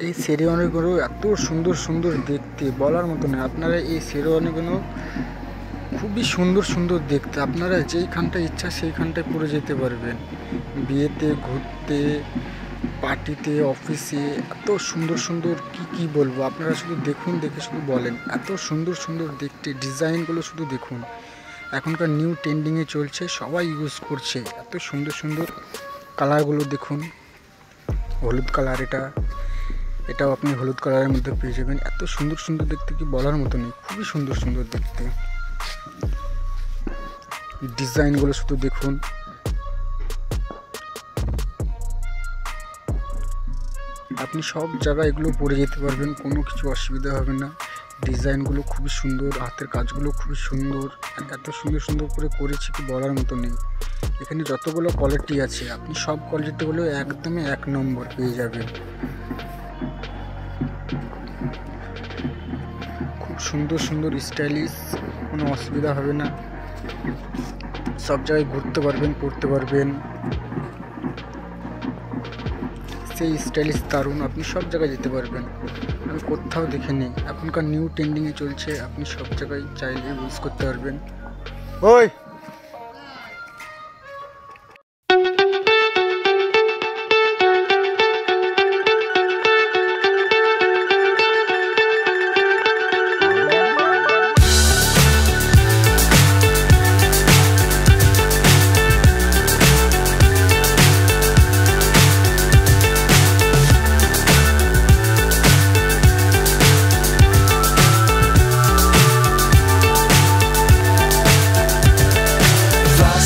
এই শেরওয়ানিগুলো এত সুন্দর সুন্দর দেখতে বলার মতো নয়। আপনারা এই শেরওয়ানিগুলো খুবই সুন্দর সুন্দর দেখতে, আপনারা যেইখানটায় ইচ্ছা সেইখানটায় পরে যেতে পারবেন, বিয়েতে, ঘুরতে, পার্টিতে, অফিসে। এত সুন্দর সুন্দর কি বলবো, আপনারা শুধু দেখুন, দেখে শুধু বলেন এত সুন্দর সুন্দর দেখতে। ডিজাইনগুলো শুধু দেখুন, এখনকার নিউ ট্রেন্ডিংয়ে চলছে, সবাই ইউজ করছে। এত সুন্দর সুন্দর কালারগুলো দেখুন, হলুদ কালার, এটাও আপনি হলুদ কালারের মধ্যে পেয়ে যাবেন। এত সুন্দর সুন্দর দেখতে কি বলার মতো নেই, খুবই সুন্দর সুন্দর দেখতে। ডিজাইনগুলো শুধু দেখুন, আপনি সব জায়গায় এগুলো পরে যেতে পারবেন, কোনো কিছু অসুবিধা হবে না। ডিজাইনগুলো খুবই সুন্দর, হাতের কাজগুলো খুবই সুন্দর, এত সুন্দর সুন্দর করে করেছি কি বলার মতো নেই। এখানে যতগুলো কোয়ালিটি আছে আপনি সব কোয়ালিটিগুলো একদমই 1 নম্বর পেয়ে যাবেন। খুব সুন্দর সুন্দর স্টাইলিশ, কোনো অসুবিধা হবে না। সব জায়গায় ঘুরতে পারবেন, পড়তে পারবেন, সেই স্টাইলিশ দারুণ, আপনি সব জায়গায় যেতে পারবেন। আমি কোথাও দেখিনি, এখনকার নিউ ট্রেন্ডিংয়ে চলছে, আপনি সব জায়গায় চাইলে ইউজ করতে পারবেন। ওই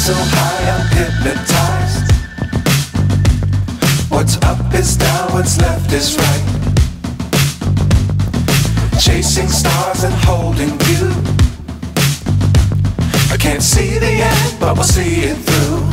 so high I'm hypnotized. What's up is down, what's left is right. Chasing stars and holding you. I can't see the end, but we'll see it through.